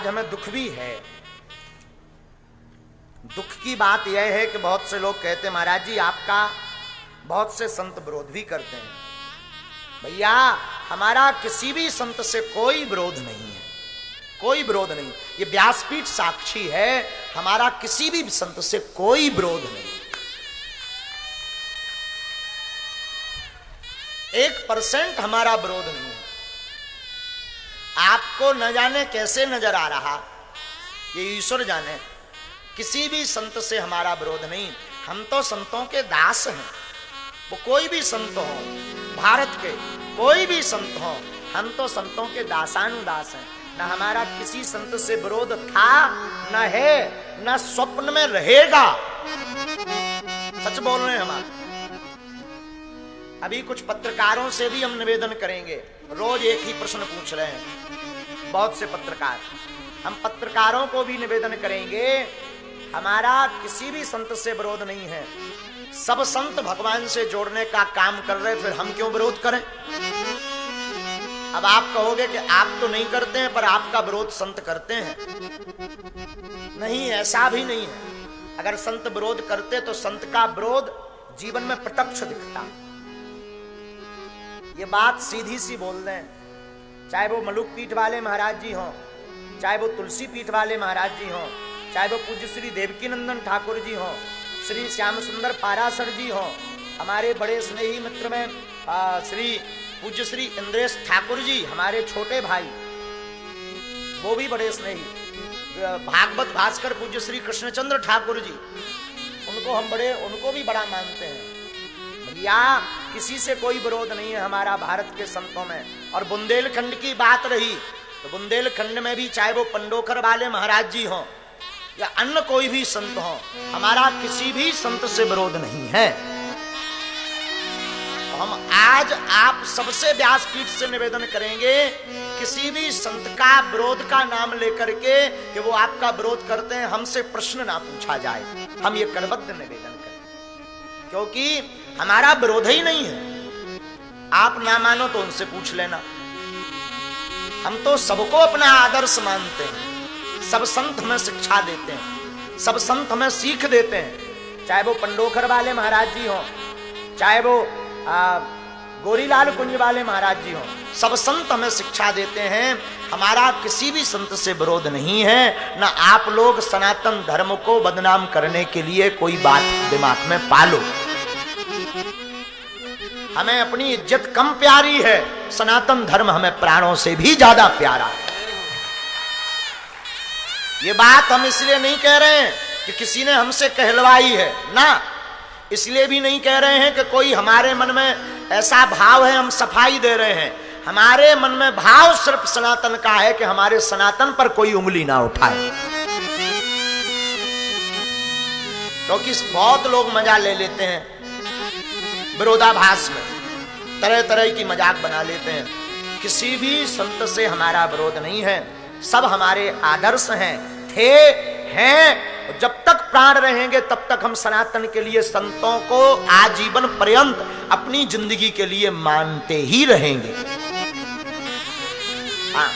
आज हमें दुख भी है। दुख की बात यह है कि बहुत से लोग कहते हैं महाराज जी आपका बहुत से संत विरोध भी करते हैं। भैया हमारा किसी भी संत से कोई विरोध नहीं है, कोई विरोध नहीं। ये व्यासपीठ साक्षी है, हमारा किसी भी संत से कोई विरोध नहीं। 1% हमारा विरोध नहीं है। आपको न जाने कैसे नजर आ रहा, ये ईश्वर जाने, किसी भी संत से हमारा विरोध नहीं। हम तो संतों के दास हैं। वो कोई भी संत हो, भारत के कोई भी संत हो, हम तो संतों के दासानुदास हैं। न हमारा किसी संत से विरोध था, न है, न स्वप्न में रहेगा। सच बोल रहे हैं हम। अभी कुछ पत्रकारों से भी हम निवेदन करेंगे। रोज एक ही प्रश्न पूछ रहे हैं बहुत से पत्रकार। हम पत्रकारों को भी निवेदन करेंगे, हमारा किसी भी संत से विरोध नहीं है। सब संत भगवान से जोड़ने का काम कर रहे, फिर हम क्यों विरोध करें? अब आप कहोगे कि आप तो नहीं करते हैं, पर आपका विरोध संत करते हैं। नहीं, ऐसा भी नहीं है। अगर संत विरोध करते तो संत का विरोध जीवन में प्रत्यक्ष दिखता। ये बात सीधी सी बोल दें, चाहे वो मलुक पीठ वाले महाराज जी हों, चाहे वो तुलसी पीठ वाले महाराज जी हों, चाहे वो पूज्य श्री देवकी नंदन ठाकुर जी हों, श्री श्याम सुंदर पारासर जी हों, हमारे बड़े स्नेही मित्र में श्री पूज्य श्री इंद्रेश ठाकुर जी, हमारे छोटे भाई, वो भी बड़े स्नेही, भागवत भास्कर पूज्य श्री कृष्णचंद्र ठाकुर जी, उनको भी बड़ा मानते हैं। भैया किसी से कोई विरोध नहीं है हमारा भारत के संतों में। और बुंदेलखंड की बात रही तो बुंदेलखंड में भी चाहे वो पंडोखर वाले महाराज जी हों या अन्य कोई भी संत हो, हमारा किसी भी संत से विरोध नहीं है। हम आज आप सबसे व्यासपीठ से निवेदन करेंगे, किसी भी संत का विरोध का नाम लेकर के कि वो आपका विरोध करते हैं, हमसे प्रश्न ना पूछा जाए। हम ये करबद्ध निवेदन करें, क्योंकि हमारा विरोध ही नहीं है। आप ना मानो तो उनसे पूछ लेना। हम तो सबको अपना आदर्श मानते हैं। सब संत हमें शिक्षा देते हैं, सब संत हमें सीख देते हैं। चाहे वो पंडोखर वाले महाराज जी हों, चाहे वो गोरीलाल कुंज वाले महाराज जी हों, सब संत हमें शिक्षा देते हैं। हमारा किसी भी संत से विरोध नहीं है। ना आप लोग सनातन धर्म को बदनाम करने के लिए कोई बात दिमाग में पालो। हमें अपनी इज्जत कम प्यारी है, सनातन धर्म हमें प्राणों से भी ज्यादा प्यारा है। ये बात हम इसलिए नहीं कह रहे हैं कि किसी ने हमसे कहलवाई है ना, इसलिए भी नहीं कह रहे हैं कि कोई हमारे मन में ऐसा भाव है हम सफाई दे रहे हैं। हमारे मन में भाव सिर्फ सनातन का है कि हमारे सनातन पर कोई उंगली ना उठाए। क्योंकि बहुत लोग मजा ले लेते हैं विरोधाभास में, तरह तरह की मजाक बना लेते हैं। किसी भी संत से हमारा विरोध नहीं है, सब हमारे आदर्श हैं, थे, हैं। जब तक प्राण रहेंगे तब तक हम सनातन के लिए संतों को आजीवन पर्यंत अपनी जिंदगी के लिए मानते ही रहेंगे। हाँ,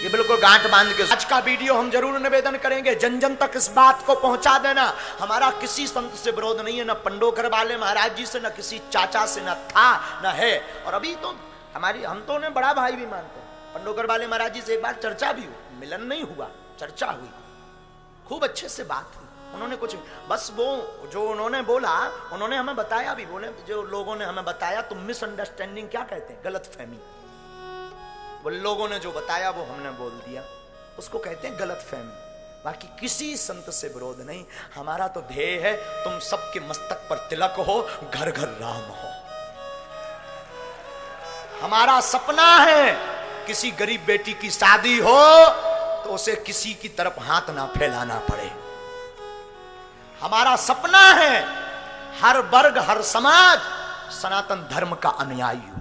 ये बिल्कुल गांठ बांध के आज का वीडियो हम जरूर निवेदन करेंगे, जन जन तक इस बात को पहुंचा देना। हमारा किसी संत से विरोध नहीं है, न पंडोखर वाले महाराज जी से, न किसी चाचा से, न था न है। और अभी तो हम तो उन्हें बड़ा भाई भी मानते हैं। पंडोखर वाले महाराज जी से एक बार चर्चा भी हुई, मिलन नहीं हुआ, चर्चा हुई, खूब अच्छे से बात हुई। उन्होंने कुछ बस वो जो उन्होंने बोला, उन्होंने हमें बताया भी, बोले जो लोगों ने हमें बताया, तुम मिसअंडरस्टैंडिंग क्या कहते हैं, गलतफहमी। वो लोगों ने जो बताया वो हमने बोल दिया, उसको कहते हैं गलतफहमी। बाकी किसी संत से विरोध नहीं। हमारा तो ध्येय है तुम सबके मस्तक पर तिलक हो, घर घर राम हो। हमारा सपना है किसी गरीब बेटी की शादी हो तो उसे किसी की तरफ हाथ ना फैलाना पड़े। हमारा सपना है हर वर्ग हर समाज सनातन धर्म का अनुयायी हो।